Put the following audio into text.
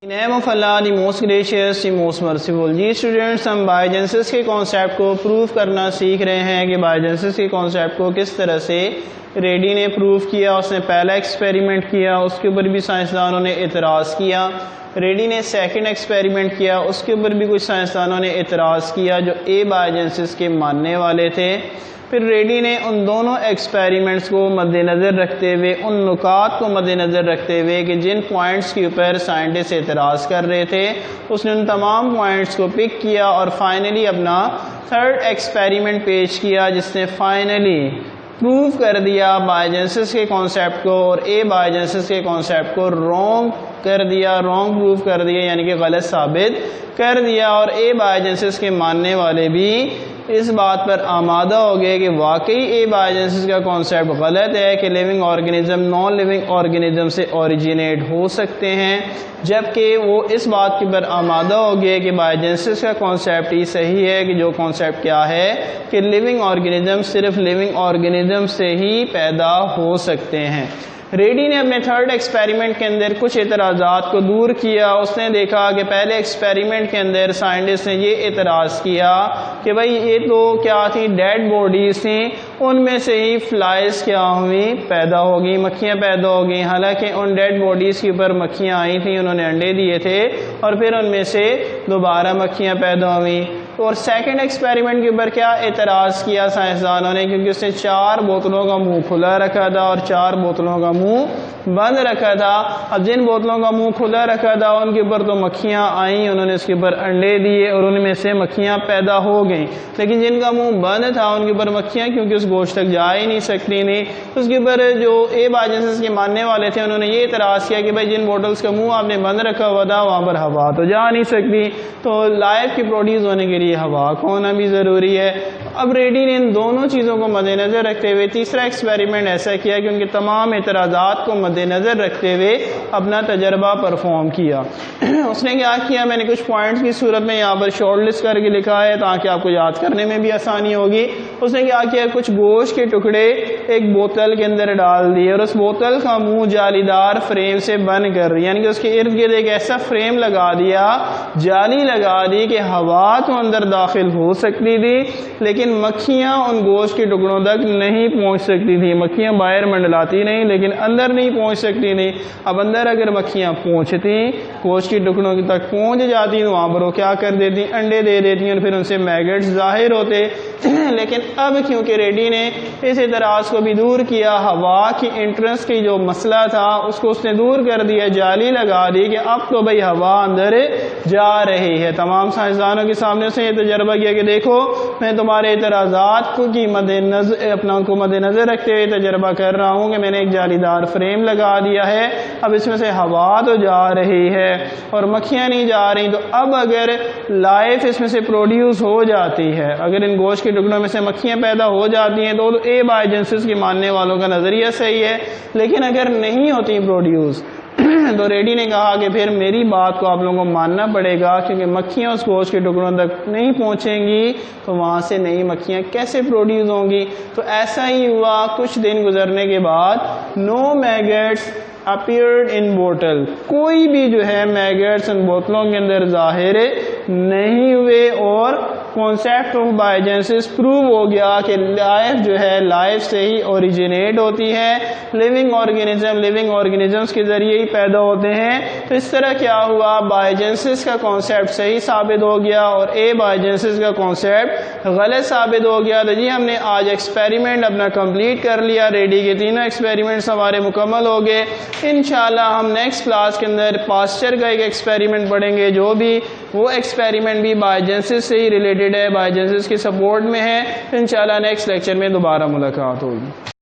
In the name of Allah, the most gracious, the most merciful. جی students, ہم biogenesis کے concept کو proof کرنا سیکھ رہے ہیں کہ بائیجنسس کے کانسیپٹ کو کس طرح سے ریڈی نے پروف کیا. اس نے پہلا ایکسپیریمنٹ کیا، اس کے اوپر بھی سائنسدانوں نے اعتراض کیا. ریڈی نے سیکنڈ ایکسپیریمنٹ کیا، اس کے اوپر بھی کچھ سائنسدانوں نے اعتراض کیا جو اے بائیجنسس کے ماننے والے تھے. پھر ریڈی نے ان دونوں ایکسپیریمنٹس کو مد نظر رکھتے ہوئے، ان نکات کو مد نظر رکھتے ہوئے کہ جن پوائنٹس کے اوپر سائنٹسٹ اعتراض کر رہے تھے، اس نے ان تمام پوائنٹس کو پک کیا اور فائنلی اپنا تھرڈ ایکسپیریمنٹ پیش کیا، جس نے فائنلی پروف کر دیا بائیجنسس کے کانسیپٹ کو اور اے بائیجنسس کے کانسیپٹ کو رونگ کر دیا، رونگ پروف کر دیا، یعنی کہ غلط ثابت کر دیا. اور اے بائیجنسس کے ماننے والے بھی اس بات پر آمادہ ہو گئے کہ واقعی اے بائیجنسس کا کانسیپٹ غلط ہے کہ living organism non living organism سے اوریجینیٹ ہو سکتے ہیں، جبکہ وہ اس بات کے پر آمادہ ہو گئے کہ بائیجنسس کا کانسیپٹ ہی صحیح ہے، کہ جو کانسیپٹ کیا ہے کہ لیونگ آرگنزم صرف لیونگ آرگنزم سے ہی پیدا ہو سکتے ہیں. ریڈی نے اپنے تھرڈ ایکسپیریمنٹ کے اندر کچھ اعتراضات کو دور کیا. اس نے دیکھا کہ پہلے ایکسپیریمنٹ کے اندر سائنٹسٹ نے یہ اعتراض کیا کہ بھائی یہ تو کیا تھی، ڈیڈ باڈیز تھیں، ان میں سے ہی فلائز کیا ہوئی، پیدا ہو گئی، مکھیاں پیدا ہو گئیں. حالانکہ ان ڈیڈ باڈیز کے اوپر مکھیاں آئی تھیں، انہوں نے انڈے دیے تھے اور پھر ان میں سے دوبارہ مکھیاں پیدا ہوئیں. اور سیکنڈ ایکسپیریمنٹ کے اوپر کیا اعتراض کیا سائنسدانوں نے، کیونکہ اس نے 4 بوتلوں کا منہ کھلا رکھا تھا اور 4 بوتلوں کا منہ بند رکھا تھا. اب جن بوتلوں کا منہ کھلا رکھا تھا ان کے اوپر تو مکھیاں آئیں، انہوں نے اس کے اوپر انڈے دیے اور ان میں سے مکھیاں پیدا ہو گئیں. لیکن جن کا منہ بند تھا ان کے اوپر مکھیاں کیونکہ اس گوشت تک جا ہی نہیں سکتی تھیں. اس کے اوپر جو اے بائیجنسس کے ماننے والے تھے انہوں نے یہ اعتراض کیا کہ بھائی جن بوٹلس کا منہ آپ نے بند رکھا ہوا تھا وہاں پر ہوا تو جا نہیں سکتی، تو لائف کی پروڈیوس ہونے کے لیے ہوا کا ہونا بھی ضروری ہے. اب ریڈی نے ان دونوں چیزوں کو مد نظر رکھتے ہوئے تیسرا ایکسپیریمنٹ ایسا کیا کہ ان کے تمام اعتراضات کو مد نظر رکھتے ہوئے اپنا تجربہ پرفارم کیا. اس نے کیا کیا، میں نے کچھ پوائنٹس کی صورت میں یہاں پر شارٹ لسٹ کر کے لکھا ہے تاکہ آپ کو یاد کرنے میں بھی آسانی ہوگی. اس نے کیا کیا، کچھ گوشت کے ٹکڑے ایک بوتل کے اندر ڈال دیے اور اس بوتل کا منہ جالی دار فریم سے بند کر رہی، یعنی کہ اس کے ارد گرد ایک ایسا فریم لگا دیا، جالی لگا دی کہ ہوا تو اندر داخل ہو سکتی تھی لیکن مکھیاں ان گوشت کے ٹکڑوں تک نہیں پہنچ سکتی تھی. مکھیاں باہر منڈلاتی نہیں لیکن اندر نہیں پہنچ سکتی تھی. اب اندر اگر مکھیاں پہنچتی، گوشت کے ٹکڑوں تک پہنچ جاتی تو وہاں پر وہ کیا کر دیتی، انڈے دے دیتی اور پھر ان سے میگٹس ظاہر ہوتے. لیکن اب کیونکہ ریڈی نے اس اعتراض کو بھی دور کیا، ہوا کی انٹرنس کی جو مسئلہ تھا اس کو اس نے دور کر دیا، جالی لگا دی کہ اب تو بھئی ہوا اندر جا رہی ہے. تمام سائنسدانوں کے سامنے اس نے یہ تجربہ کیا کہ دیکھو میں تمہارے اعتراضات کو مد نظر رکھتے ہوئے تجربہ کر رہا ہوں کہ میں نے ایک جالی دار فریم لگا دیا ہے، اب اس میں سے ہوا تو جا رہی ہے اور مکھیاں نہیں جا رہی. تو اب اگر لائف اس میں سے پروڈیوس ہو جاتی ہے، اگر ان گوشت کے ٹکڑوں میں سے مکھیاں پیدا ہو جاتی ہیں تو اے بائیجنسس کے ماننے والوں کا نظریہ صحیح ہے. لیکن اگر نہیں ہوتی پروڈیوس تو ریڈی نے کہا کہ پھر میری بات کو آپ لوگوں کو ماننا پڑے گا، کیونکہ مکھیاں اس گوشت کے ٹکڑوں تک نہیں پہنچیں گی تو وہاں سے نئی مکھیاں کیسے پروڈیوس ہوں گی. تو ایسا ہی ہوا. کچھ دن گزرنے کے بعد نو میگٹس appeared in bottle، کوئی بھی جو ہے میگٹس ان بوتلوں کے اندر ظاہر نہیں ہوئے اور کانسیپٹ آف بائیجنسس پروو ہو گیا کہ لائف جو ہے لائف سے ہی اوریجینیٹ ہوتی ہے، لیونگ آرگنزمز کے ذریعے ہی پیدا ہوتے ہیں. تو اس طرح کیا ہوا، بائیجنسس کا کانسیپٹ صحیح ثابت ہو گیا اور اے بائیجنسس کا کانسیپٹ غلط ثابت ہو گیا. تو جی ہم نے آج ایکسپیریمنٹ اپنا کمپلیٹ کر لیا، ریڈی کے تینوں ایکسپیریمنٹس ہمارے مکمل ہو گئے. انشاءاللہ ہم نیکسٹ کلاس کے اندر پاسچر کا ایک ایکسپیریمنٹ پڑھیں گے، جو بھی وہ ایکسپیریمنٹ بھی بائیجنسس سے ہی ریلیٹڈ ہے، بائیجنسس کے سپورٹ میں ہے. انشاءاللہ نیکسٹ لیکچر میں دوبارہ ملاقات ہوگی.